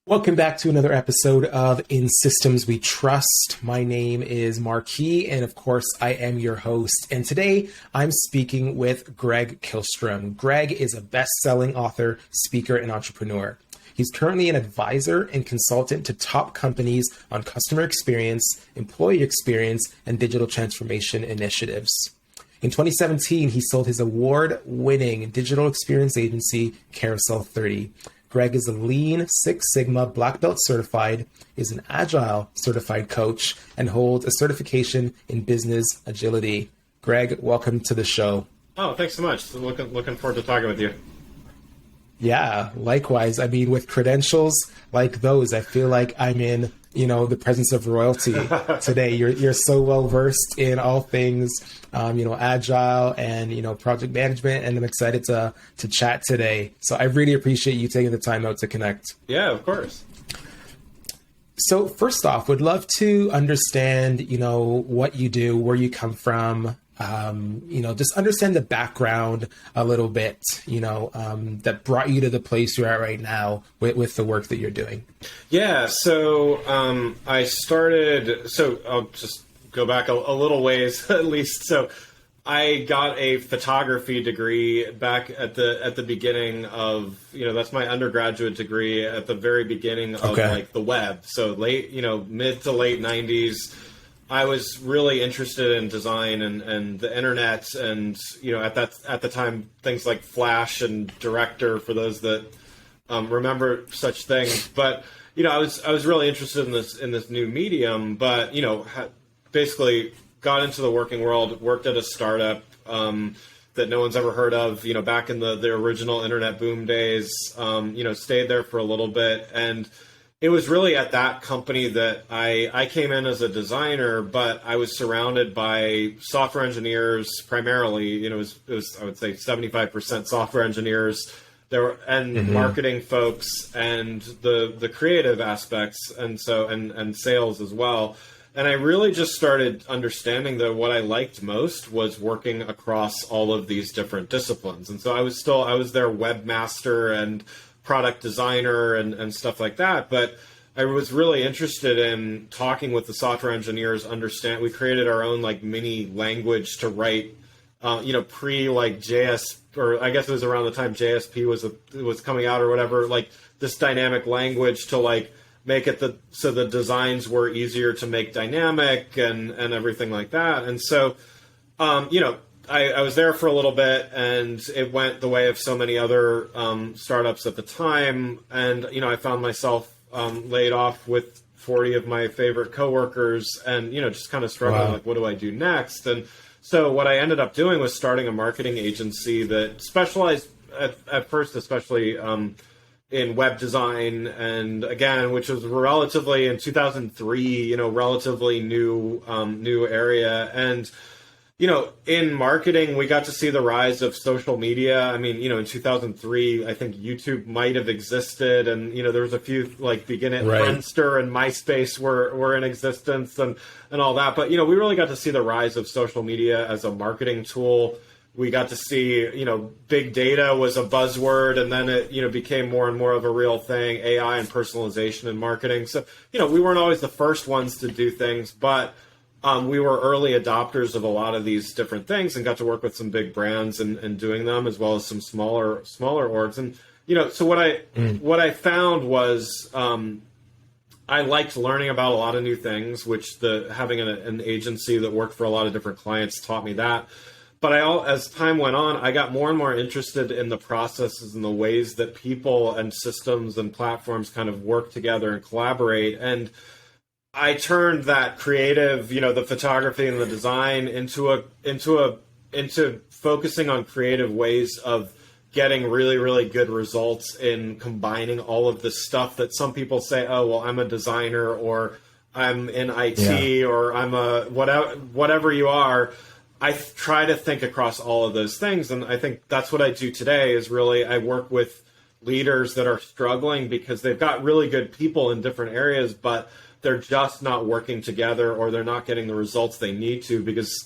Welcome back to another episode of In Systems We Trust. My name is Marquis, and of course, I am your host. And today, I'm speaking with Greg Kihlström. Greg is a best-selling author, speaker, and entrepreneur. He's currently an advisor and consultant to top companies on customer experience, employee experience, and digital transformation initiatives. In 2017, he sold his award-winning digital experience agency, Carousel 30. Greg is a Lean Six Sigma Black Belt certified, is an Agile Certified Coach, and holds a certification in business agility. Greg, welcome to the show. Oh, thanks so much. Looking forward to talking with you. Yeah, likewise. I mean, with credentials like those, I feel like I'm in, the presence of royalty today. You're so well versed in all things, agile and, project management, and I'm excited to chat today. So I really appreciate you taking the time out to connect. Yeah, of course. So first off, would love to understand, what you do, where you come from, just understand the background a little bit, that brought you to the place you're at right now with the work that you're doing. Yeah. So I'll just go back a little ways at least. So I got a photography degree back at the beginning of, that's my undergraduate degree at the very beginning of like the web. So mid to late 90s. I was really interested in design and the internet, and at the time things like Flash and Director, for those that remember such things. But I was really interested in this new medium. But basically got into the working world, worked at a startup that no one's ever heard of. Back in the original internet boom days. Stayed there for a little bit, and it was really at that company that I came in as a designer, but I was surrounded by software engineers primarily. It was I would say 75% software engineers there and marketing folks and the creative aspects and sales as well. And I really just started understanding that what I liked most was working across all of these different disciplines. And so I was their webmaster and product designer and stuff like that. But I was really interested in talking with the software engineers. We created our own like mini language to write, pre like JS, or I guess it was around the time JSP was coming out or whatever, like this dynamic language to like make it so the designs were easier to make dynamic and everything like that. And so, I was there for a little bit, and it went the way of so many other startups at the time. And, I found myself laid off with 40 of my favorite coworkers and, just kind of struggling, like, what do I do next? And so what I ended up doing was starting a marketing agency that specialized at first, especially in web design. And again, which was relatively in 2003, relatively new area. And in marketing, we got to see the rise of social media. I mean, in 2003, I think YouTube might have existed, and there was a few like Friendster and MySpace were in existence and all that. But we really got to see the rise of social media as a marketing tool. We got to see big data was a buzzword, and then it became more and more of a real thing. AI and personalization in marketing. So we weren't always the first ones to do things, but we were early adopters of a lot of these different things and got to work with some big brands and doing them, as well as some smaller orgs. And, so what I found was I liked learning about a lot of new things, which having an agency that worked for a lot of different clients taught me that. But as time went on, I got more and more interested in the processes and the ways that people and systems and platforms kind of work together and collaborate. And I turned that creative, the photography and the design into focusing on creative ways of getting really, really good results in combining all of this stuff that some people say, oh, well, I'm a designer, or I'm in IT, or I'm a whatever you are. I try to think across all of those things. And I think that's what I do today is really I work with leaders that are struggling because they've got really good people in different areas, but they're just not working together, or they're not getting the results they need to, because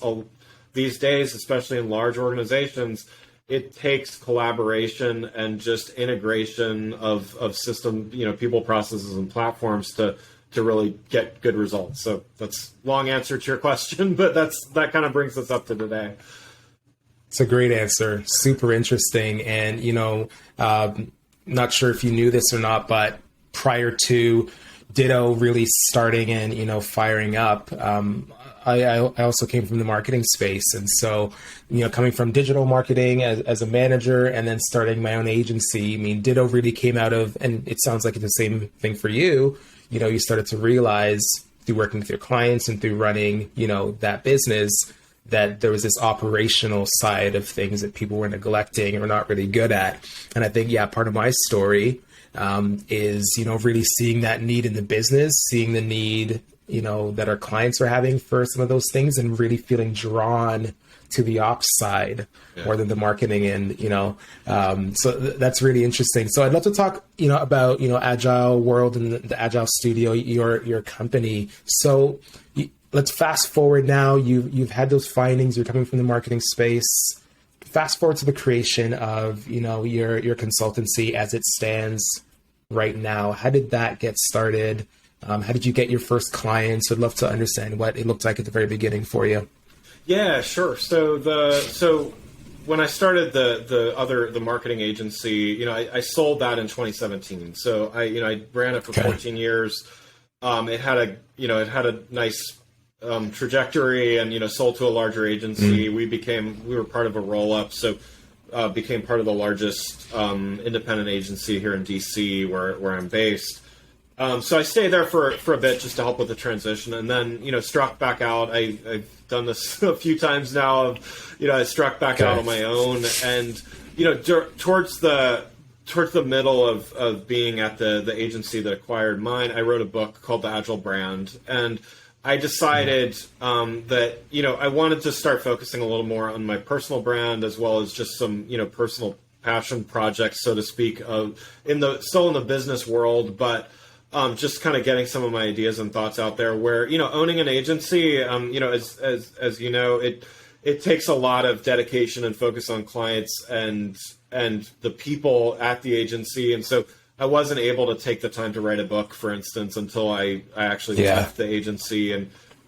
these days, especially in large organizations, it takes collaboration and just integration of system, people, processes, and platforms to really get good results. So that's a long answer to your question, but that kind of brings us up to today. It's a great answer. Super interesting. And, not sure if you knew this or not, but prior to Ditto really starting and, firing up, I also came from the marketing space. And so, coming from digital marketing as a manager and then starting my own agency, Ditto really came out of, and it sounds like it's the same thing for you, you started to realize through working with your clients and through running, that business, that there was this operational side of things that people were neglecting or not really good at. And I think, part of my story is, really seeing that need in the business, seeing the need, that our clients are having for some of those things and really feeling drawn to the ops side more than the marketing end, so that's really interesting. So I'd love to talk, about, Agile World and the Agile Studio, your company. So let's fast forward now. You've had those findings. You're coming from the marketing space. Fast forward to the creation of, your consultancy as it stands right now. How did that get started? How did you get your first clients? I'd love to understand what it looked like at the very beginning for you. Yeah, sure. So when I started the marketing agency, I sold that in 2017. So I ran it for 14 years. It had a nice trajectory and, sold to a larger agency. We were part of a roll-up. So became part of the largest independent agency here in DC where I'm based. So I stayed there for a bit just to help with the transition, and then, struck back out. I've done this a few times now. I struck back out on my own, and, towards the middle of being at the agency that acquired mine, I wrote a book called The Agile Brand, and I decided that, I wanted to start focusing a little more on my personal brand as well as just some, personal passion projects, so to speak, still in the business world, but just kind of getting some of my ideas and thoughts out there where, owning an agency, as you know, it takes a lot of dedication and focus on clients and the people at the agency. And so I wasn't able to take the time to write a book, for instance, until I actually left the agency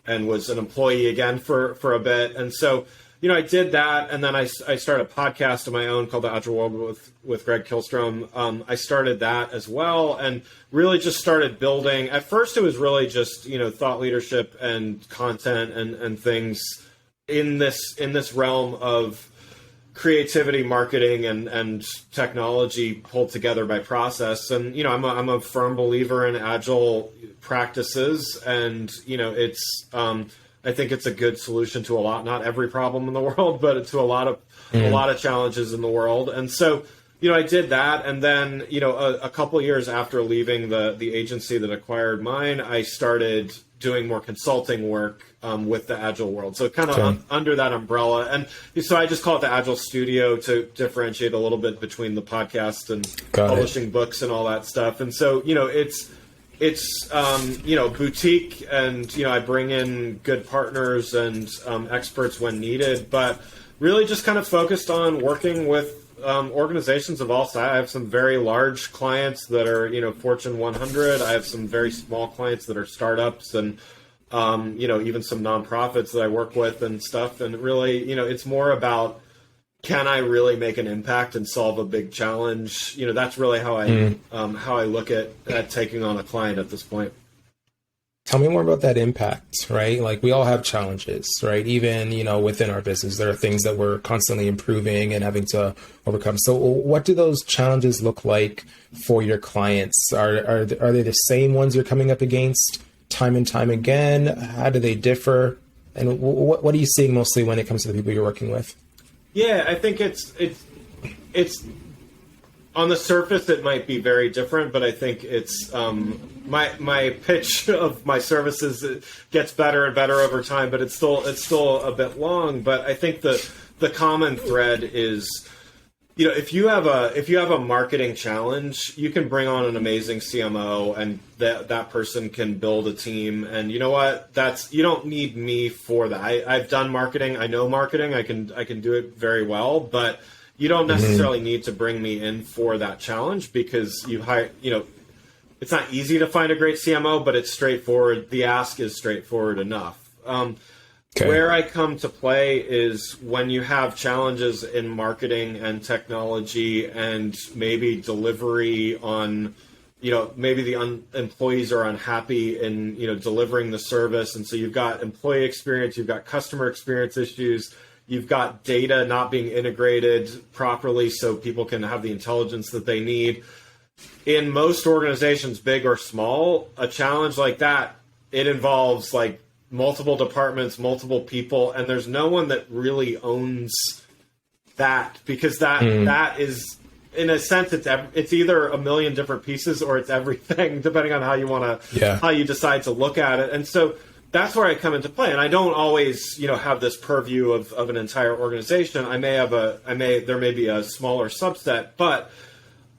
and was an employee again for a bit. And so, I did that, and then I started a podcast of my own called The Agile World with Greg Kihlström. I started that as well, and really just started building. At first, it was really just thought leadership and content and things in this realm of creativity, marketing, and technology pulled together by process. And I'm a firm believer in agile practices, and it's. I think it's a good solution to not every problem in the world, but to a lot of challenges in the world. And so, I did that. And then, a couple of years after leaving the agency that acquired mine, I started doing more consulting work with the Agile World. So kind of under that umbrella. And so I just call it the Agile Studio to differentiate a little bit between the podcast and publishing books and all that stuff. And so, it's boutique, and I bring in good partners and experts when needed, but really just kind of focused on working with organizations of all sizes. I have some very large clients that are Fortune 100. I have some very small clients that are startups, and even some nonprofits that I work with and stuff. And really, it's more about, can I really make an impact and solve a big challenge? That's really how I look at taking on a client at this point. Tell me more about that impact, right? Like, we all have challenges, right? Even, within our business, there are things that we're constantly improving and having to overcome. So what do those challenges look like for your clients? Are they the same ones you're coming up against time and time again? How do they differ? And what are you seeing mostly when it comes to the people you're working with? Yeah, I think it's on the surface it might be very different, but I think it's my pitch of my services gets better and better over time, but it's still a bit long. But I think the common thread is, if you have a marketing challenge, you can bring on an amazing CMO, and that person can build a team. And you know what? You don't need me for that. I've done marketing. I know marketing. I can do it very well. But you don't necessarily need to bring me in for that challenge, because it's not easy to find a great CMO, but it's straightforward. The ask is straightforward enough. Where I come to play is when you have challenges in marketing and technology and maybe delivery on, maybe the employees are unhappy in, delivering the service. And so you've got employee experience, you've got customer experience issues, you've got data not being integrated properly so people can have the intelligence that they need. In most organizations, big or small, a challenge like that, it involves like multiple departments, multiple people, and there's no one that really owns that, because that is, in a sense, it's either a million different pieces or it's everything, depending on how you how you decide to look at it. And so that's where I come into play. And I don't always, have this purview of an entire organization. There may be a smaller subset, but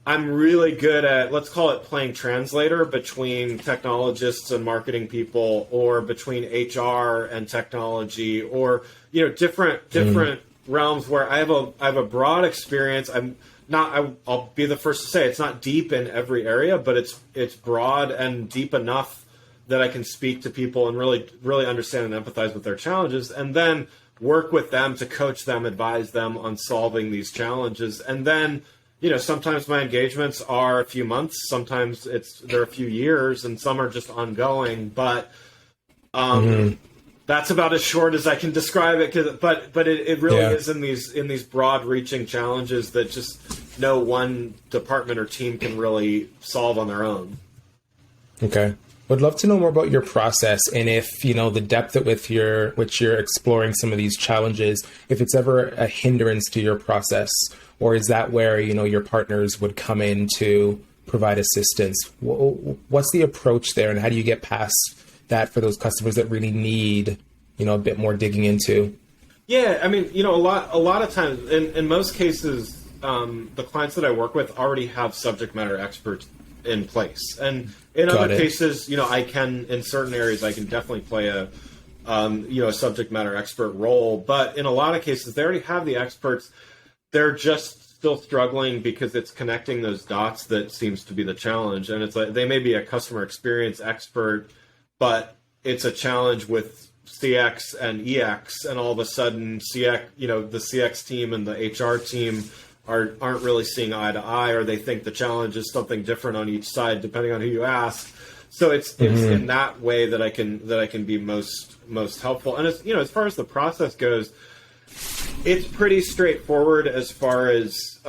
I'm really good at, let's call it playing translator between technologists and marketing people, or between HR and technology, or, different realms where I have a broad experience. I'll be the first to say it's not deep in every area, but it's broad and deep enough that I can speak to people and really, really understand and empathize with their challenges, and then work with them to coach them, advise them on solving these challenges. And then, sometimes my engagements are a few months, sometimes they're a few years, and some are just ongoing. But that's about as short as I can describe it. But it really is in these broad-reaching challenges that just no one department or team can really solve on their own. Okay. Would love to know more about your process, and if, the depth at which you're exploring some of these challenges, if it's ever a hindrance to your process, or is that where, your partners would come in to provide assistance? What's the approach there, and how do you get past that for those customers that really need, a bit more digging into? Yeah, I mean, a lot of times, in most cases, the clients that I work with already have subject matter experts in place, and in other cases, I can, in certain areas, I can definitely play a subject matter expert role. But in a lot of cases, they already have the experts. They're just still struggling because it's connecting those dots that seems to be the challenge. And it's like they may be a customer experience expert, but it's a challenge with CX and EX, and all of a sudden CX, the CX team and the HR team aren't really seeing eye to eye, or they think the challenge is something different on each side, depending on who you ask. So it's in that way that I can be most helpful. And it's, as far as the process goes, it's pretty straightforward as far as,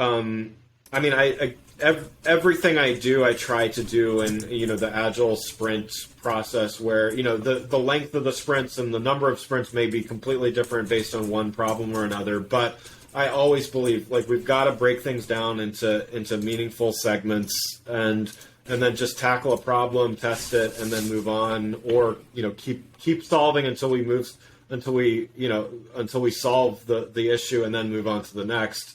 everything I do, I try to do in, the Agile sprint process, where, the length of the sprints and the number of sprints may be completely different based on one problem or another. But I always believe, like, we've got to break things down into meaningful segments, and then just tackle a problem, test it, and then move on, or keep solving until we solve the issue, and then move on to the next.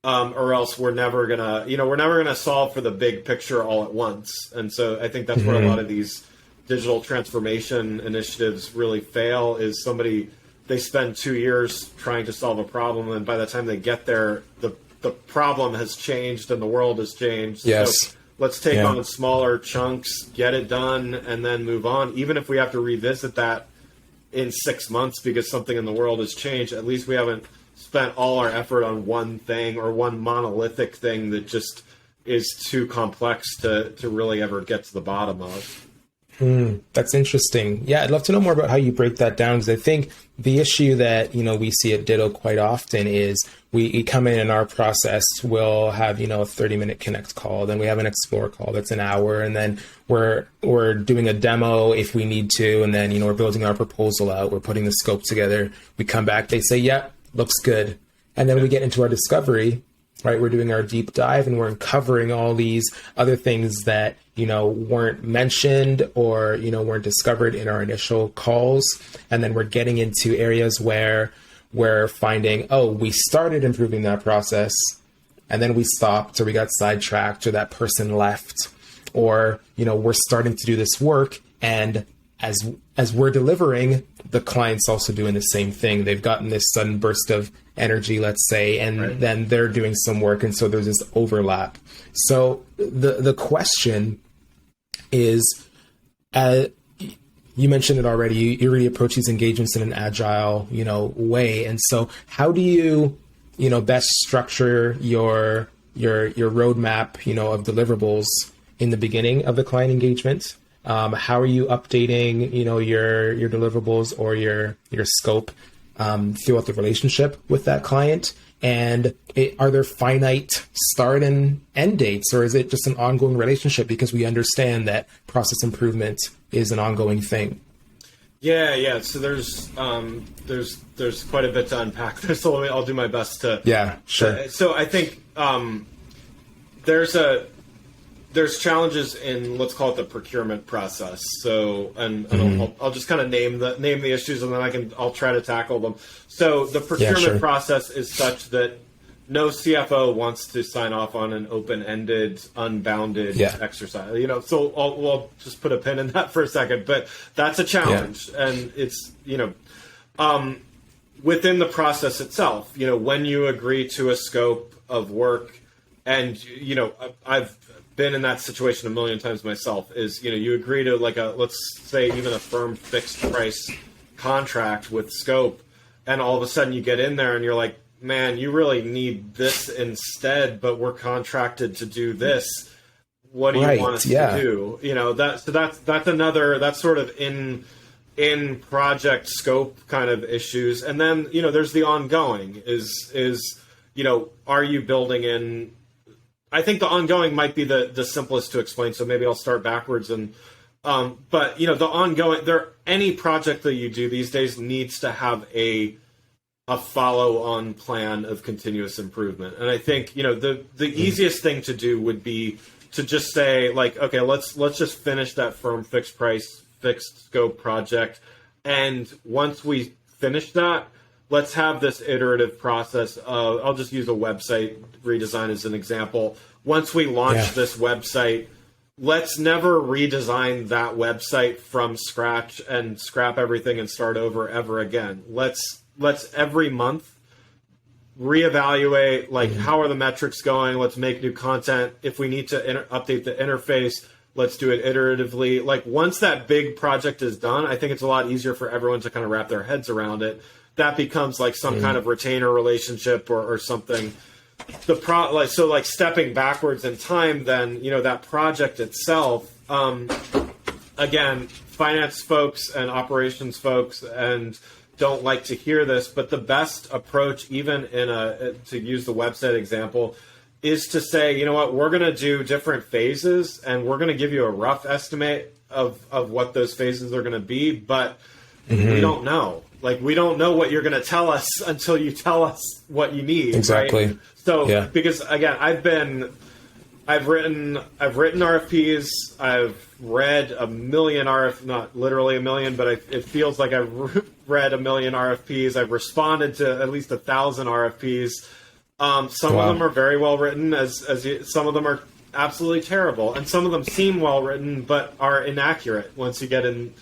Or else we're never gonna solve for the big picture all at once. And so I think that's where a lot of these digital transformation initiatives really fail. Is they spend 2 years trying to solve a problem, and by the time they get there, the problem has changed and the world has changed. Yes. So let's take on smaller chunks, get it done, and then move on. Even if we have to revisit that in 6 months because something in the world has changed, at least we haven't spent all our effort on one thing, or one monolithic thing that just is too complex to really ever get to the bottom of. That's interesting. Yeah, I'd love to know more about how you break that down, because I think the issue that, we see at Ditto quite often is we come in our process, we'll have, a 30-minute connect call, then we have an explore call that's an hour, and then we're doing a demo if we need to, and then, we're building our proposal out, we're putting the scope together, we come back, they say, yep, looks good. And then we get into our discovery, right? We're doing our deep dive, and we're uncovering all these other things that, weren't mentioned or, weren't discovered in our initial calls. And then we're getting into areas where we're finding, we started improving that process, and then we stopped, or we got sidetracked, or that person left, or, we're starting to do this work and as we're delivering, the client's also doing the same thing. They've gotten this sudden burst of energy, let's say, and then they're doing some work, and so there's this overlap. So the question is, you mentioned it already. You really approach these engagements in an agile, way, and so how do you, best structure your roadmap, of deliverables in the beginning of the client engagement? How are you updating, your deliverables or your scope throughout the relationship with that client? And are there finite start and end dates, or is it just an ongoing relationship because we understand that process improvement is an ongoing thing? Yeah. So there's quite a bit to unpack there. So I'll do my best to. Yeah, sure. So I think there's challenges in, let's call it, the procurement process. So, I'll just kind of name the issues, and then I'll try to tackle them. So the procurement process is such that no CFO wants to sign off on an open-ended, unbounded exercise. So I'll just put a pin in that for a second, but that's a challenge, and it's within the process itself. When you agree to a scope of work, and I've been in that situation a million times myself, is you agree to let's say even a firm fixed price contract with scope, and all of a sudden you get in there and you're like, man, you really need this instead, but we're contracted to do this. What do you want us to do? That's sort of in project scope kind of issues. And then there's the ongoing is are you building in? I think the ongoing might be the simplest to explain, so maybe I'll start backwards. And but the ongoing, any project that you do these days needs to have a follow-on plan of continuous improvement. And I think the easiest thing to do would be to just say, okay, let's just finish that firm fixed price, fixed scope project, and once we finish that, let's have this iterative process. I'll just use a website redesign as an example. Once we launch this website, let's never redesign that website from scratch and scrap everything and start over ever again. Let's every month reevaluate, how are the metrics going? Let's make new content. If we need to update the interface, let's do it iteratively. Once that big project is done, I think it's a lot easier for everyone to kind of wrap their heads around it. That becomes some kind of retainer relationship or something. Stepping backwards in time, then that project itself. Again, finance folks and operations folks and don't like to hear this, but the best approach, even to use the website example, is to say, we're going to do different phases, and we're going to give you a rough estimate of what those phases are going to be, but we don't know. We don't know what you're going to tell us until you tell us what you need. Exactly. Right? So, because again, I've written RFPs. I've read a million not literally a million, but it feels like I've read a million RFPs. I've responded to at least 1,000 RFPs. Some of them are very well written, some of them are absolutely terrible, and some of them seem well written but are inaccurate once you get into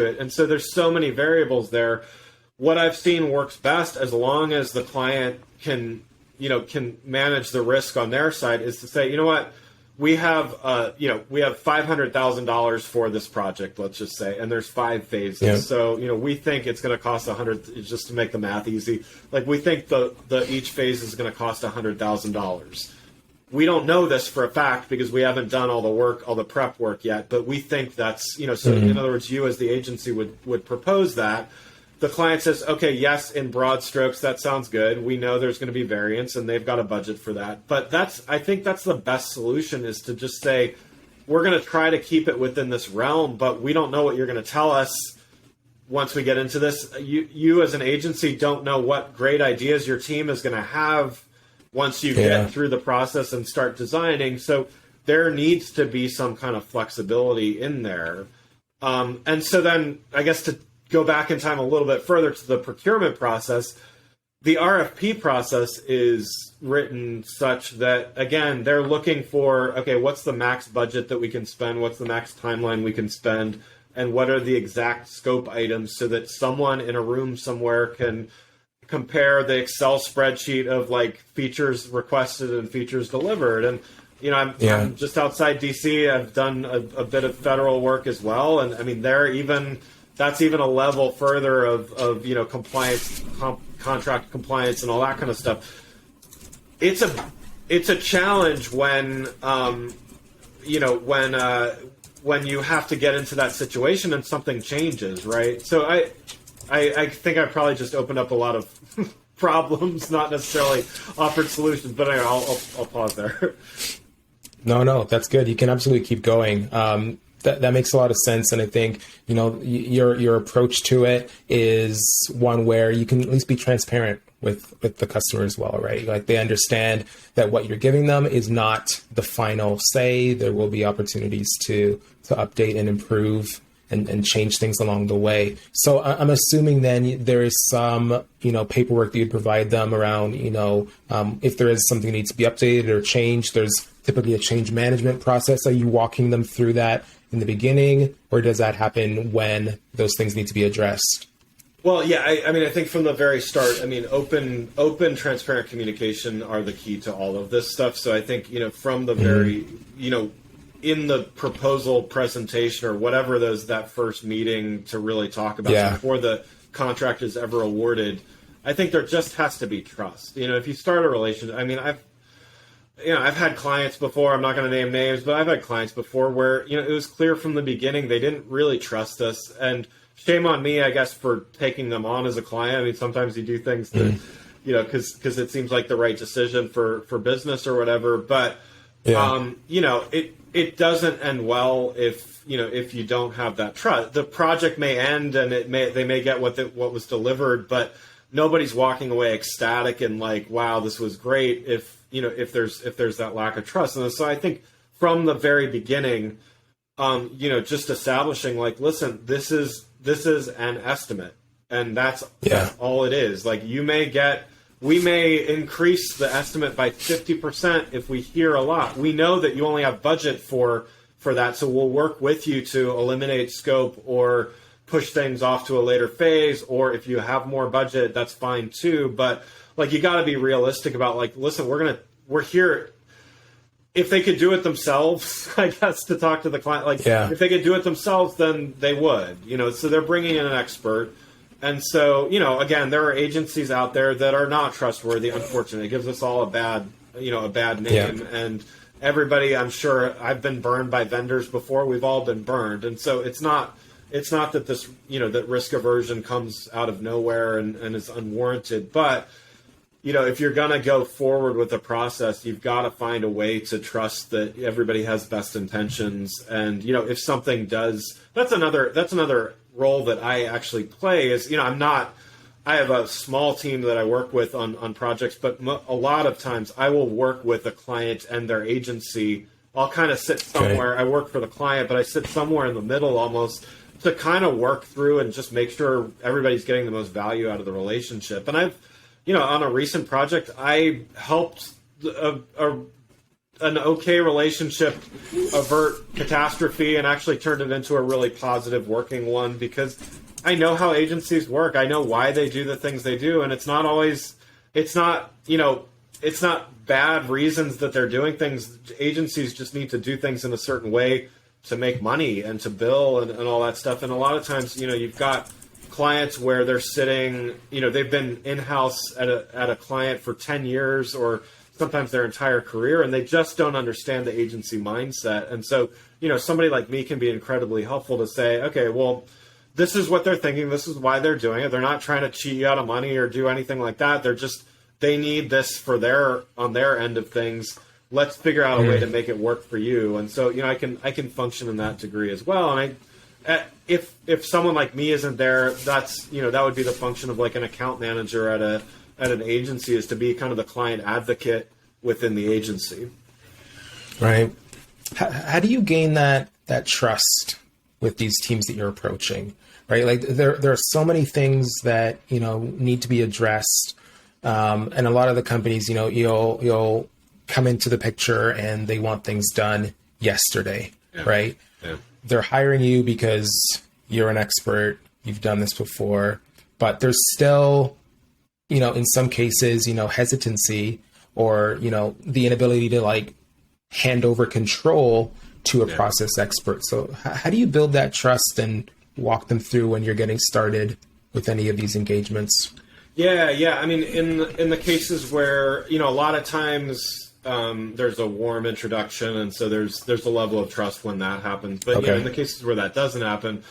it. And so there's so many variables there. What I've seen works best, as long as the client can manage the risk on their side, is to say, we have $500,000 for this project, let's just say, and there's 5 phases. Yeah. So, we think it's going to cost $100, just to make the math easy. We think the each phase is going to cost $100,000. We don't know this for a fact because we haven't done all the work, all the prep work yet, but we think that's, so in other words, you as the agency would propose that. The client says, okay, yes, in broad strokes, that sounds good. We know there's going to be variance, and they've got a budget for that. But I think that's the best solution, is to just say, we're going to try to keep it within this realm, but we don't know what you're going to tell us once we get into this. You as an agency don't know what great ideas your team is going to have once you get through the process and start designing. So there needs to be some kind of flexibility in there. And so then, I guess, to go back in time a little bit further to the procurement process, the RFP process is written such that, again, they're looking for, okay, what's the max budget that we can spend? What's the max timeline we can spend? and what are the exact scope items, so that someone in a room somewhere can compare the Excel spreadsheet of like features requested and features delivered. And I'm just outside DC. I've done a bit of federal work as well, and I mean that's even a level further of compliance, contract compliance, and all that kind of stuff. It's a challenge when when you have to get into that situation and something changes, right? So I think I probably just opened up a lot of problems, not necessarily offered solutions, but anyway, I'll pause there. No, that's good. You can absolutely keep going. That makes a lot of sense. And I think, your approach to it is one where you can at least be transparent with the customer as well, right? Like they understand that what you're giving them is not the final say. There will be opportunities to update and improve and change things along the way. So I'm assuming then there is some, paperwork that you'd provide them around, if there is something that needs to be updated or changed. There's typically a change management process. Are you walking them through that in the beginning, or does that happen when those things need to be addressed? Well, yeah, I think from the very start, open, transparent communication are the key to all of this stuff. So I think, from the very, in the proposal presentation or whatever that first meeting to really talk about before the contract is ever awarded, I think there just has to be trust. If you start a relationship, I've had clients before, I'm not going to name names, but I've had clients before where, it was clear from the beginning they didn't really trust us. And shame on me, I guess, for taking them on as a client. Sometimes you do things that, because it seems like the right decision for business or whatever. But, it doesn't end well if you don't have that trust. The project may end and they may get what was delivered, but nobody's walking away ecstatic and like, wow, this was great if there's that lack of trust. And so I think from the very beginning, just establishing like, listen, this is an estimate, and that's all it is. Like we may increase the estimate by 50% if we hear a lot. We know that you only have budget for that, so we'll work with you to eliminate scope or push things off to a later phase, or if you have more budget, that's fine too. But like, you got to be realistic about like, listen, we're here. If they could do it themselves, I guess, to talk to the client, if they could do it themselves, then they would, so they're bringing in an expert. And so, again, there are agencies out there that are not trustworthy. Unfortunately, it gives us all a bad name. And everybody, I'm sure, I've been burned by vendors before. We've all been burned. And so it's not that this, that risk aversion comes out of nowhere and is unwarranted. But, if you're going to go forward with the process, you've got to find a way to trust that everybody has best intentions. And, if something does, that's another role that I actually play is, I have a small team that I work with on projects, but a lot of times I will work with a client and their agency. I'll kind of sit somewhere. I work for the client, but I sit somewhere in the middle almost to kind of work through and just make sure everybody's getting the most value out of the relationship. And I've, on a recent project, I helped an okay relationship avert catastrophe and actually turned it into a really positive working one, because I know how agencies work. I know why they do the things they do. And it's not bad reasons that they're doing things. Agencies just need to do things in a certain way to make money and to bill and all that stuff. And a lot of times, you've got clients where they're sitting, they've been in-house at a client for 10 years or sometimes their entire career, and they just don't understand the agency mindset. And so, somebody like me can be incredibly helpful to say, okay, well, this is what they're thinking. This is why they're doing it. They're not trying to cheat you out of money or do anything like that. They need this on their end of things. Let's figure out a way to make it work for you. And so, I can function in that degree as well. And if someone like me isn't there, that's, that would be the function of like an account manager at an agency, is to be kind of the client advocate within the agency. Right. How do you gain that trust with these teams that you're approaching? Right. Like there are so many things that, need to be addressed. And a lot of the companies, you'll come into the picture and they want things done yesterday. Yeah. Right. Yeah. they're hiring you because you're an expert, you've done this before, but there's still, in some cases, hesitancy or, the inability to like hand over control to a process expert. So how do you build that trust and walk them through when you're getting started with any of these engagements? Yeah. I mean, in the cases where, a lot of times there's a warm introduction, and so there's a level of trust when that happens. But in the cases where that doesn't happen,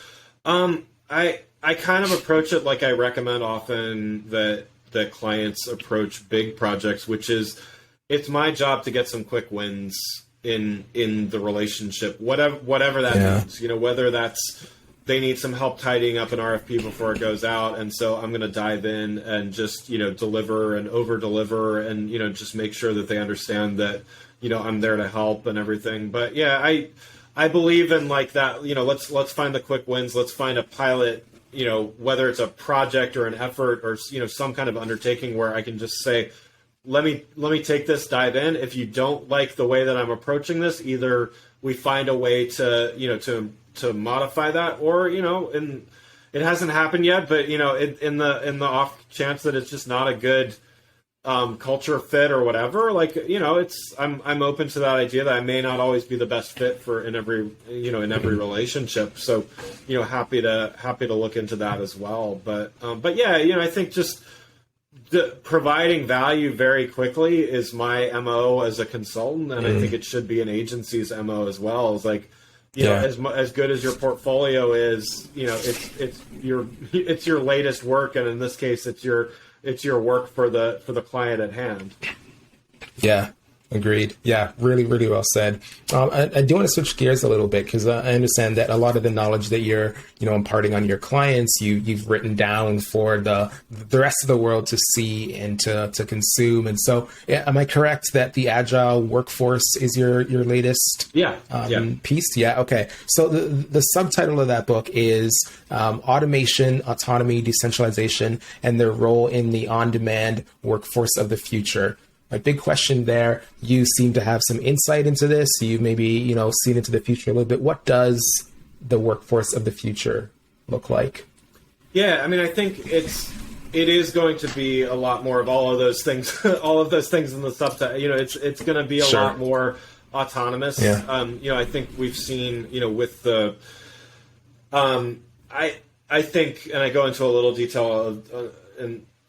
I kind of approach it like I recommend often that clients approach big projects, which is it's my job to get some quick wins in the relationship, whatever that means. Whether that's they need some help tidying up an RFP before it goes out, and so I'm going to dive in and just deliver and over deliver and just make sure that they understand that I'm there to help and everything. But I believe in like that. Let's find the quick wins. Let's find a pilot. Whether it's a project or an effort or some kind of undertaking where I can just say, let me take this, dive in. If you don't like the way that I'm approaching this, either we find a way to modify that, or and it hasn't happened yet, but in the off chance that it's just not a good culture fit or whatever, like I'm open to that idea that I may not always be the best fit for in every relationship. So happy to look into that as well. But I think just providing value very quickly is my MO as a consultant, and I think it should be an agency's MO as well. It's like as good as your portfolio is, it's your latest work, and in this case, it's your work for the client at hand. Yeah. Agreed. Yeah, really, really well said. I do want to switch gears a little bit because I understand that a lot of the knowledge that you're, imparting on your clients, you've written down for the rest of the world to see and to consume. And so, am I correct that the Agile Workforce is your latest piece? Yeah. Okay. So the subtitle of that book is Automation, Autonomy, Decentralization, and Their Role in the On-Demand Workforce of the Future. My big question there, you seem to have some insight into this. You maybe, seen into the future a little bit. What does the workforce of the future look like? Yeah, I mean, I think it is going to be a lot more of all of those things, all of those things in the subtitle. It's going to be a lot more autonomous. Yeah. I think we've seen, with the, I think, and I go into a little detail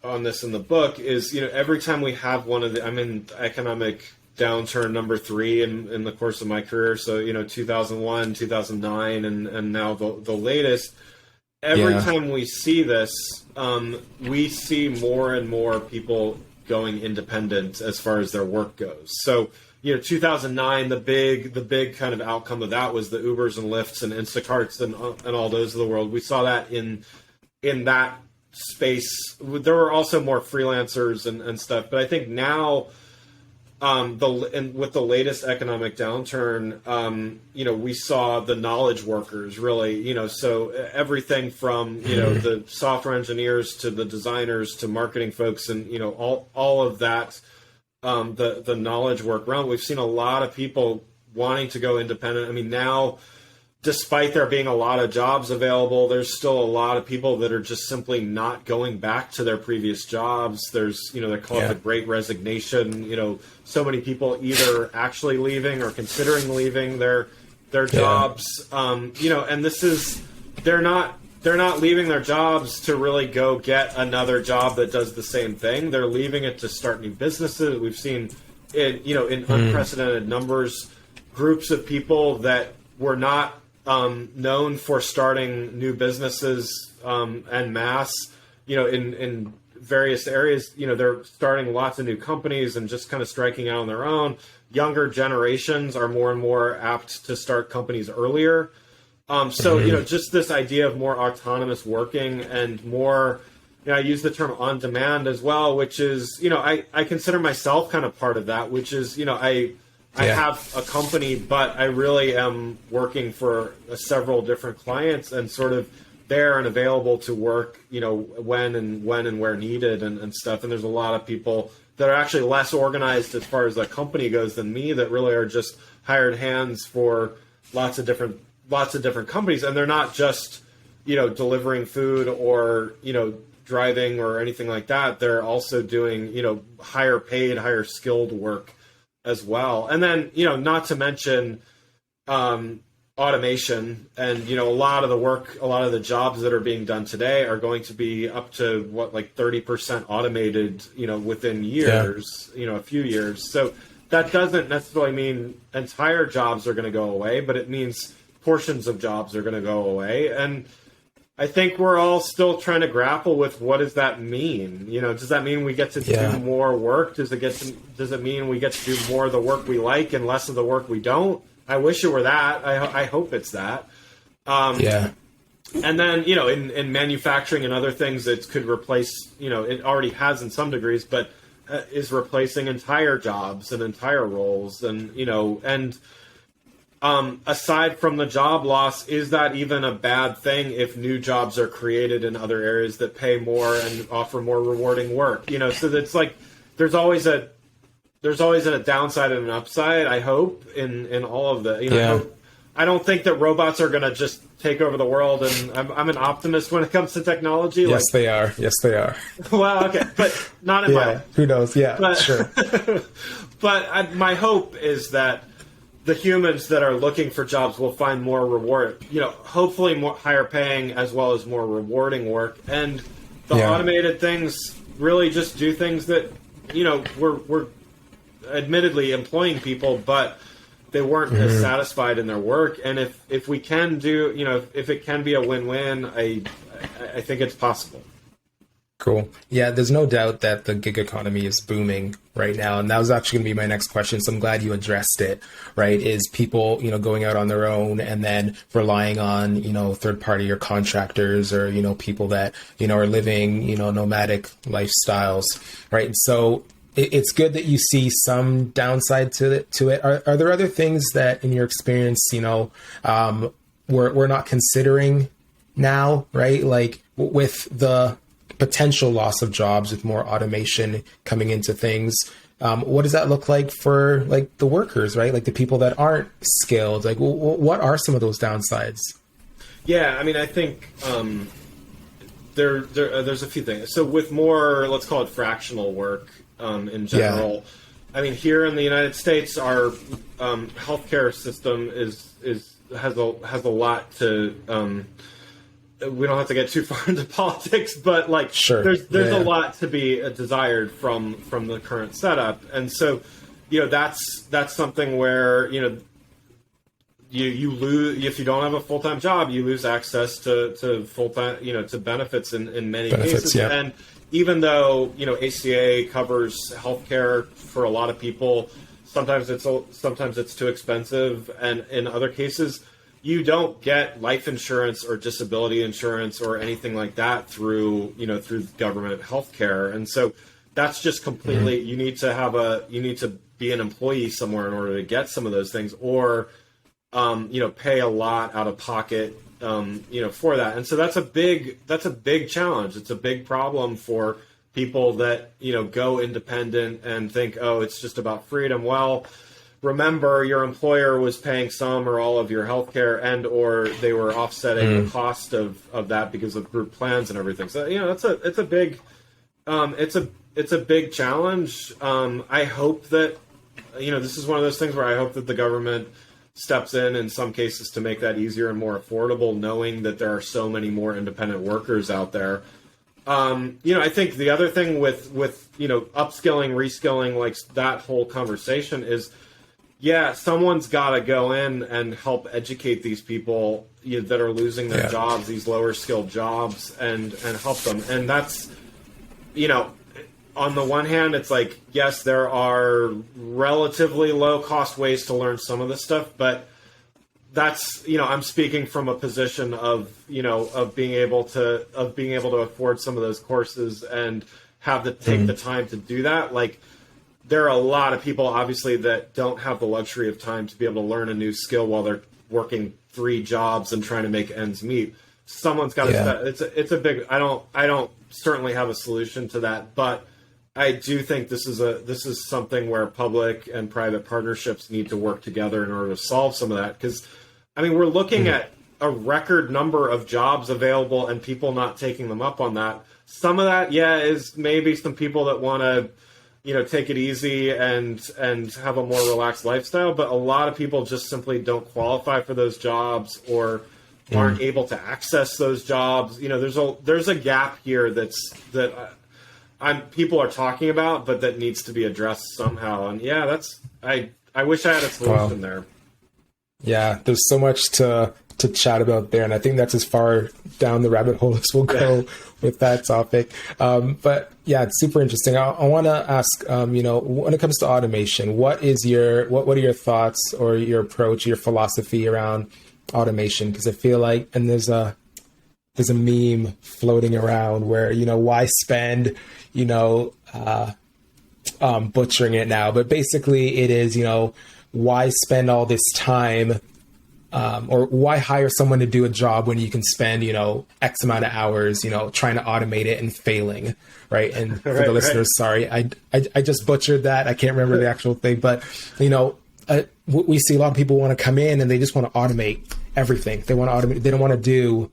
on this in the book, is every time we have I'm in economic downturn number 3 in the course of my career, so 2001, 2009, and now the latest. Every time we see this, we see more and more people going independent as far as their work goes. So 2009, the big kind of outcome of that was the Ubers and Lyfts and Instacarts and all those of the world. We saw that in that space. There were also more freelancers and stuff, but I think now with the latest economic downturn, we saw the knowledge workers really, so everything from the software engineers to the designers to marketing folks and all of that, the knowledge work realm. We've seen a lot of people wanting to go independent. I mean, now, despite there being a lot of jobs available, there's still a lot of people that are just simply not going back to their previous jobs. There's, they call it the Great Resignation. So many people either actually leaving or considering leaving their jobs. And this is, they're not leaving their jobs to really go get another job that does the same thing. They're leaving it to start new businesses. We've seen in unprecedented numbers, groups of people that were not known for starting new businesses en masse, in various areas. They're starting lots of new companies and just kind of striking out on their own. Younger generations are more and more apt to start companies earlier. Just this idea of more autonomous working and more, I use the term on demand as well, which is, I consider myself kind of part of that, which is, I have a company, but I really am working for several different clients and sort of there and available to work, when and where needed and stuff. And there's a lot of people that are actually less organized as far as the company goes than me that really are just hired hands for lots of different lots of different companies, and they're not just, delivering food or, driving or anything like that. They're also doing, higher paid, higher skilled work as well. And then, not to mention automation, and, a lot of the jobs that are being done today are going to be up to 30% automated, within years, a few years. So that doesn't necessarily mean entire jobs are going to go away, but it means portions of jobs are going to go away. And I think we're all still trying to grapple with, what does that mean? Does that mean we get to do more work? Does it mean we get to do more of the work we like and less of the work we don't? I wish it were that. I hope it's that. And then, in manufacturing and other things, it could replace, it already has in some degrees, but is replacing entire jobs and entire roles. And, aside from the job loss, is that even a bad thing if new jobs are created in other areas that pay more and offer more rewarding work? So that's there's always a downside and an upside, I hope, in all of the, I don't think that robots are going to just take over the world, and I'm an optimist when it comes to technology. Yes, they are. Well, okay, but not in my... Who knows? Yeah, but, sure. But my hope is that the humans that are looking for jobs will find more reward, hopefully more higher paying as well as more rewarding work. And the automated things really just do things that, we're admittedly employing people, but they weren't as satisfied in their work. And if we can do, if it can be a win-win, I think it's possible. Cool. Yeah, there's no doubt that the gig economy is booming right now. And that was actually going to be my next question. So I'm glad you addressed it, right? Is people, going out on their own and then relying on, third party or contractors or, people that, are living, nomadic lifestyles, right? And so it's good that you see some downside to it. Are there other things that in your experience, we're not considering now, right? Like with the potential loss of jobs with more automation coming into things. What does that look like for the workers, right? Like the people that aren't skilled, what are some of those downsides? Yeah. I mean, I think, there's a few things. So with more, let's call it fractional work, in general, I mean, here in the United States, our, healthcare system has a lot to, we don't have to get too far into politics, but there's a lot to be desired from the current setup. And so, that's something where, you lose, if you don't have a full-time job, you lose access to full-time, to benefits in many cases. Yeah. And even though, ACA covers healthcare for a lot of people, sometimes it's too expensive. And in other cases, you don't get life insurance or disability insurance or anything like that through government healthcare. And so that's just completely, you need to be an employee somewhere in order to get some of those things, or, pay a lot out of pocket, for that. And so that's a big challenge. It's a big problem for people that, go independent and think, oh, it's just about freedom. Well, remember, your employer was paying some or all of your healthcare, and or they were offsetting the cost of that because of group plans and everything. So it's a big challenge. I hope that this is one of those things where I hope that the government steps in some cases to make that easier and more affordable, knowing that there are so many more independent workers out there. I think the other thing with upskilling, reskilling, that whole conversation is, someone's got to go in and help educate these people that are losing their jobs, these lower skilled jobs, and help them. And that's, on the one hand, it's yes, there are relatively low cost ways to learn some of this stuff, but that's, I'm speaking from a position of being able to afford some of those courses and have to take the time to do that. There are a lot of people, obviously, that don't have the luxury of time to be able to learn a new skill while they're working 3 jobs and trying to make ends meet. Someone's got to. It's a big. I don't certainly have a solution to that, but I do think this is something where public and private partnerships need to work together in order to solve some of that. Because I mean, we're looking at a record number of jobs available and people not taking them up on that. Some of that, is maybe some people that want to, take it easy and have a more relaxed lifestyle. But a lot of people just simply don't qualify for those jobs or aren't able to access those jobs. There's a gap here that people are talking about, but that needs to be addressed somehow. And I wish I had a solution there. Yeah, there's so much to chat about there, and I think that's as far down the rabbit hole as we'll go with that topic. But yeah, it's super interesting. I want to ask, when it comes to automation, what are your thoughts or your approach, your philosophy around automation? Because I feel like, and there's a meme floating around where, why spend, butchering it now, but basically it is, why spend all this time, or why hire someone to do a job when you can spend, X amount of hours, trying to automate it and failing, right? And for the listeners, sorry, I just butchered that. I can't remember the actual thing, but, we see a lot of people want to come in and they just want to automate everything. They want to automate. They don't want to do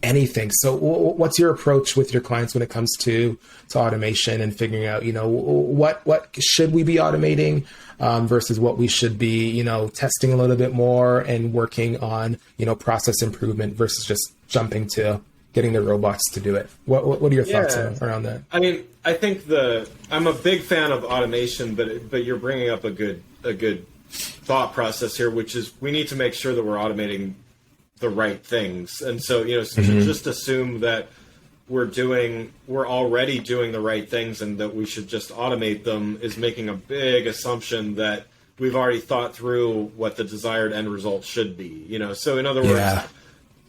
anything. So what's your approach with your clients when it comes to automation and figuring out, what should we be automating versus what we should be, testing a little bit more and working on, process improvement versus just jumping to getting the robots to do it. What are your thoughts around that? I mean, I think I'm a big fan of automation, but you're bringing up a good thought process here, which is we need to make sure that we're automating the right things. And so, to just assume that we're already doing the right things and that we should just automate them is making a big assumption that we've already thought through what the desired end result should be, So in other words,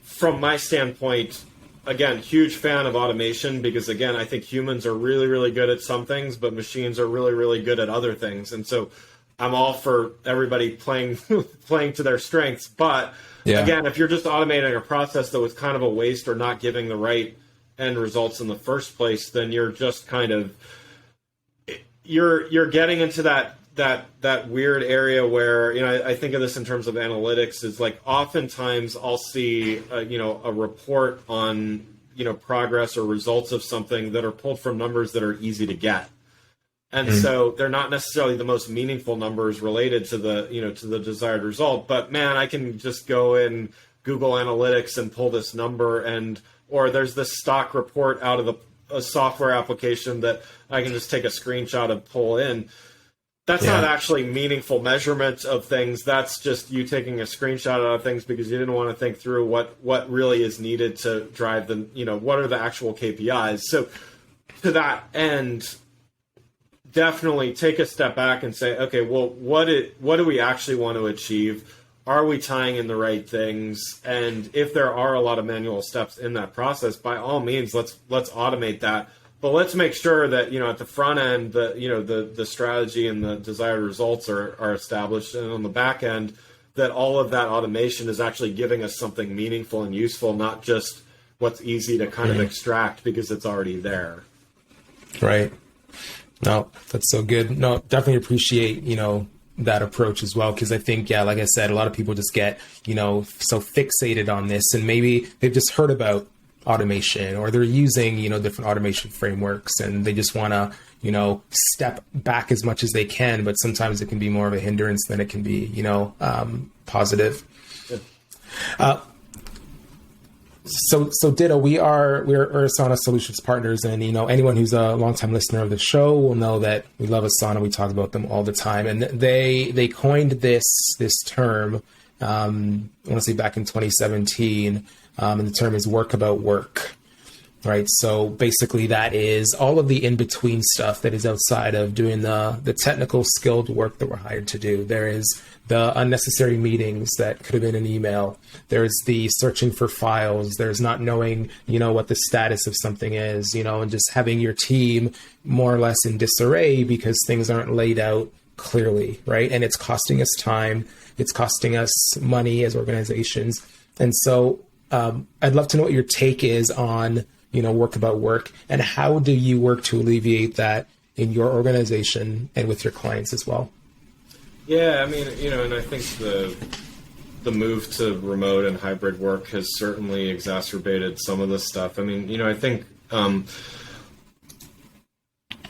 from my standpoint, again, huge fan of automation because, again, I think humans are really, really good at some things, but machines are really, really good at other things. And so I'm all for everybody playing to their strengths. But again, if you're just automating a process that was kind of a waste or not giving the right end results in the first place, then you're just kind of you're getting into that weird area where, I think of this in terms of analytics is like oftentimes I'll see a report on progress or results of something that are pulled from numbers that are easy to get. And so they're not necessarily the most meaningful numbers related to the desired result. But man, I can just go in Google Analytics and pull this number, or there's this stock report out of a software application that I can just take a screenshot and pull in. That's not actually meaningful measurement of things. That's just you taking a screenshot out of things because you didn't want to think through what really is needed to drive what are the actual KPIs. So to that end, definitely take a step back and say, okay, well, what do we actually want to achieve? Are we tying in the right things? And if there are a lot of manual steps in that process, by all means, let's automate that. But let's make sure that, at the front end, the strategy and the desired results are established. And on the back end, that all of that automation is actually giving us something meaningful and useful, not just what's easy to kind of extract because it's already there. Right. No, that's so good. No, definitely appreciate, that approach as well. Cause I think, like I said, a lot of people just get, so fixated on this and maybe they've just heard about automation or they're using, different automation frameworks and they just want to, step back as much as they can, but sometimes it can be more of a hindrance than it can be, positive. So Ditto, we're Asana Solutions partners, and anyone who's a longtime listener of the show will know that we love Asana. We talk about them all the time, and they coined this term. I want to say back in 2017, and the term is work about work. Right. So basically that is all of the in-between stuff that is outside of doing the technical skilled work that we're hired to do. There is the unnecessary meetings that could have been an email. There's the searching for files. There's not knowing, what the status of something is, and just having your team more or less in disarray because things aren't laid out clearly. Right. And it's costing us time. It's costing us money as organizations. And so I'd love to know what your take is on work about work, and how do you work to alleviate that in your organization and with your clients as well? Yeah, I mean, and I think the move to remote and hybrid work has certainly exacerbated some of this stuff. I mean, I think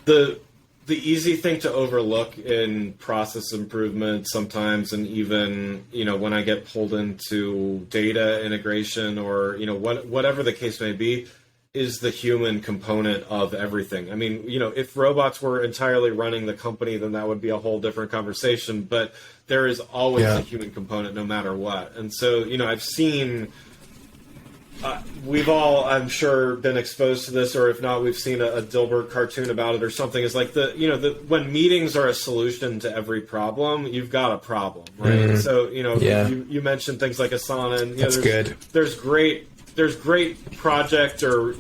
the easy thing to overlook in process improvement sometimes, and even, when I get pulled into data integration or, whatever the case may be, is the human component of everything. I mean, if robots were entirely running the company, then that would be a whole different conversation, but there is always a human component no matter what. And so, I've seen, we've all, I'm sure, been exposed to this, or if not, we've seen a Dilbert cartoon about it or something. It's like when meetings are a solution to every problem, you've got a problem, right? Mm-hmm. So, you mentioned things like Asana, and that's good. There's great project or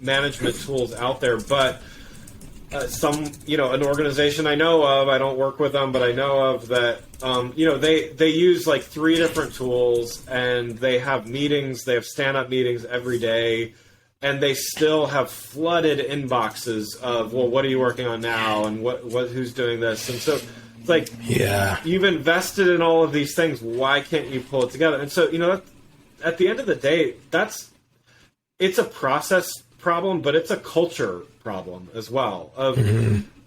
management tools out there, but an organization I know of, I don't work with them, but I know of that. They use like 3 different tools, and they have meetings. They have stand-up meetings every day, and they still have flooded inboxes of, well, what are you working on now, and what who's doing this, and so it's like, you've invested in all of these things. Why can't you pull it together? And so at the end of the day, it's a process problem, but it's a culture problem as well.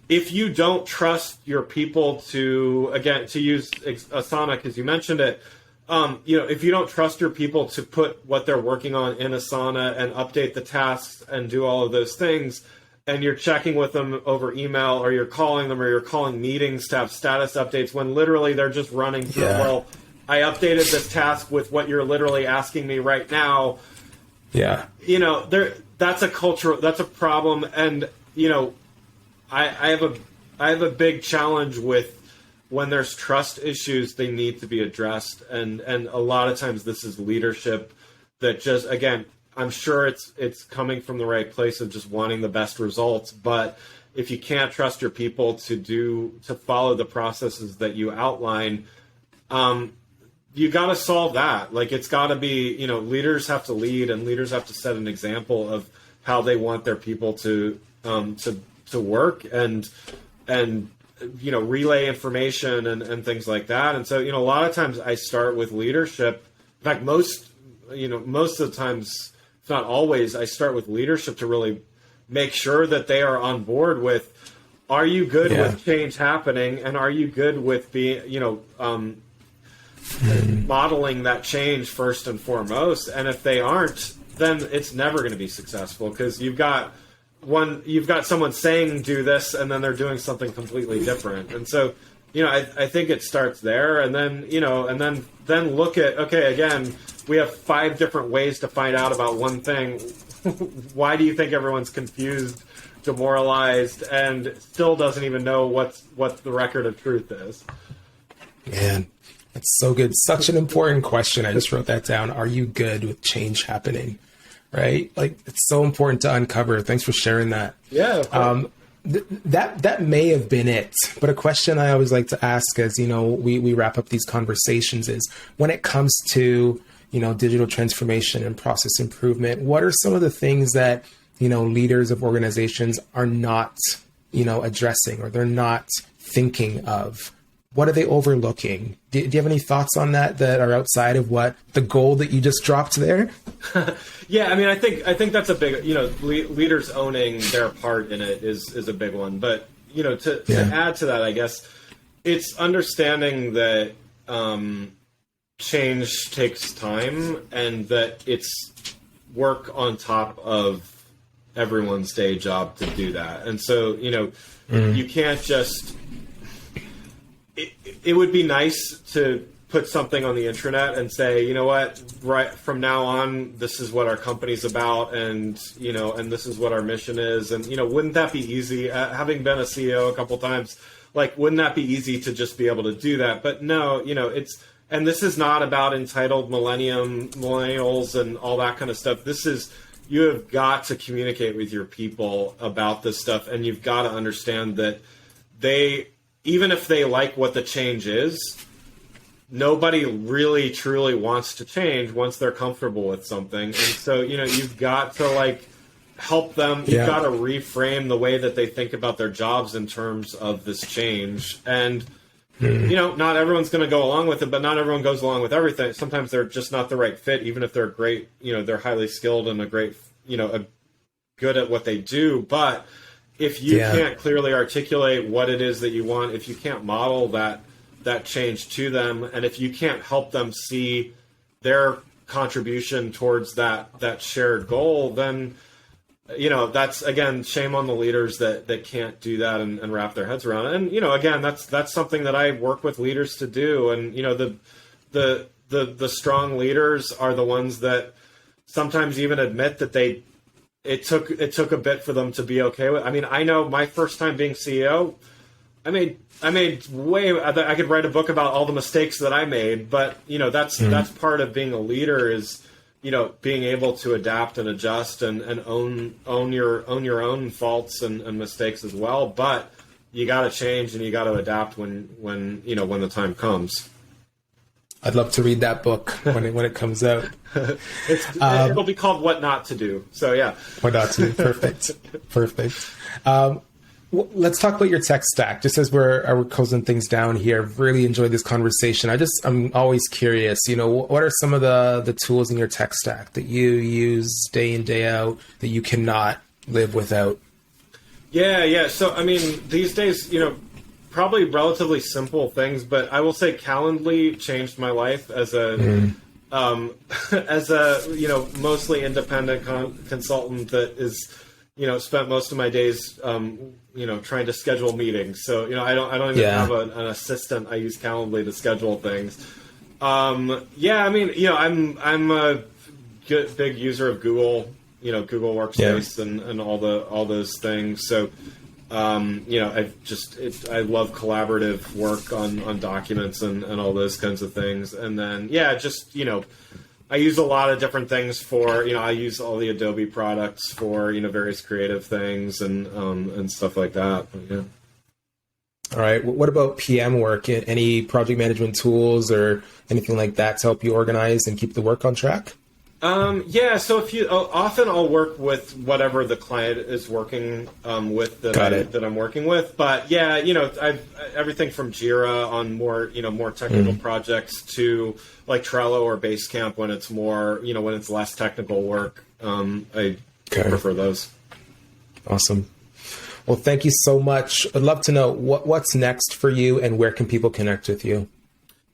If you don't trust your people to use Asana, because you mentioned it, if you don't trust your people to put what they're working on in Asana and update the tasks and do all of those things, and you're checking with them over email, or you're calling them, or you're calling meetings to have status updates when literally they're just running through, well, I updated this task with what you're literally asking me right now. Yeah. That's a problem. And, I have a big challenge with when there's trust issues, they need to be addressed. And a lot of times this is leadership that just, again, I'm sure it's coming from the right place of just wanting the best results. But if you can't trust your people to follow the processes that you outline, you got to solve that. Like, it's got to be, leaders have to lead, and leaders have to set an example of how they want their people to work and relay information and things like that. And so, a lot of times I start with leadership. In fact, most of the times, if not always, I start with leadership to really make sure that they are on board with, are you good with change happening? And are you good with being, modeling that change first and foremost? And if they aren't, then it's never going to be successful, because you've got someone saying do this, and then they're doing something completely different. And so, I think it starts there, and then then look at, okay, again, we have 5 different ways to find out about one thing. Why do you think everyone's confused, demoralized, and still doesn't even know what the record of truth is? Man, that's so good. Such an important question. I just wrote that down. Are you good with change happening? Right? Like, it's so important to uncover. Thanks for sharing that. Yeah. That may have been it. But a question I always like to ask as, we wrap up these conversations is, when it comes to, digital transformation and process improvement, what are some of the things that, leaders of organizations are not, addressing, or they're not thinking of? What are they overlooking? Do you have any thoughts on that are outside of what the goal that you just dropped there? Yeah, I mean, I think that's a big, leaders owning their part in it is a big one. But, to add to that, I guess, it's understanding that change takes time, and that it's work on top of everyone's day job to do that. And so, you can't just... It would be nice to put something on the intranet and say, you know what, right from now on, this is what our company's about, and and this is what our mission is, and wouldn't that be easy? Having been a CEO a couple times, like, wouldn't that be easy to just be able to do that? But no, it's, and this is not about entitled millennials and all that kind of stuff. This is, you have got to communicate with your people about this stuff, and you've got to understand that even if they like what the change is, nobody really truly wants to change once they're comfortable with something. And so, you've got to help them. You've got to reframe the way that they think about their jobs in terms of this change. And, not everyone's going to go along with it, but not everyone goes along with everything. Sometimes they're just not the right fit, even if they're great, they're highly skilled and a great, good at what they do. But if you can't clearly articulate what it is that you want, if you can't model that change to them, and if you can't help them see their contribution towards that shared goal, then that's, again, shame on the leaders that can't do that and wrap their heads around it. And again, that's something that I work with leaders to do. And the strong leaders are the ones that sometimes even admit that it took a bit for them to be okay with. I mean, I know my first time being CEO, I made I could write a book about all the mistakes that I made, but that's part of being a leader, is being able to adapt and adjust and own your own faults and mistakes as well. But you got to change and you got to adapt when the time comes. I'd love to read that book when it comes out. It'll be called What Not to Do. So yeah. What Not to Do. Perfect. Let's talk about your tech stack. Just as we're closing things down here, I've really enjoyed this conversation. I'm always curious, what are some of the tools in your tech stack that you use day in, day out that you cannot live without? Yeah. So, I mean, these days, probably relatively simple things, but I will say Calendly changed my life as a mostly independent consultant that is, spent most of my days, trying to schedule meetings. So, I don't even have an assistant. I use Calendly to schedule things. I'm a big user of Google, Google Workspace and all those things. So, I love collaborative work on documents and all those kinds of things. And then, I use a lot of different things for, I use all the Adobe products for, various creative things and stuff like that. But, yeah. All right. What about PM work? Any project management tools or anything like that to help you organize and keep the work on track? So often I'll work with whatever the client is working with that I'm working with. But I've everything from Jira on more technical projects to like Trello or Basecamp when it's more, when it's less technical work. I prefer those. Awesome. Well, thank you so much. I'd love to know what's next for you and where can people connect with you?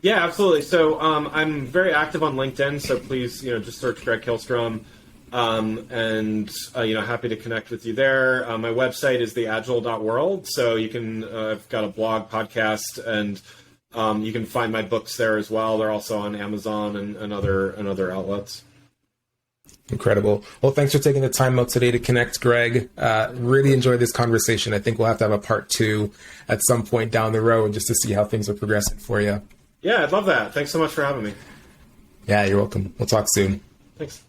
Yeah, absolutely. So I'm very active on LinkedIn, so please, just search Greg Kihlström, and happy to connect with you there. My website is theagile.world, so you can, I've got a blog, podcast, and you can find my books there as well. They're also on Amazon and other outlets. Incredible. Well, thanks for taking the time out today to connect, Greg. Really enjoyed this conversation. I think we'll have to have a part 2 at some point down the road just to see how things are progressing for you. Yeah, I'd love that. Thanks so much for having me. Yeah, you're welcome. We'll talk soon. Thanks.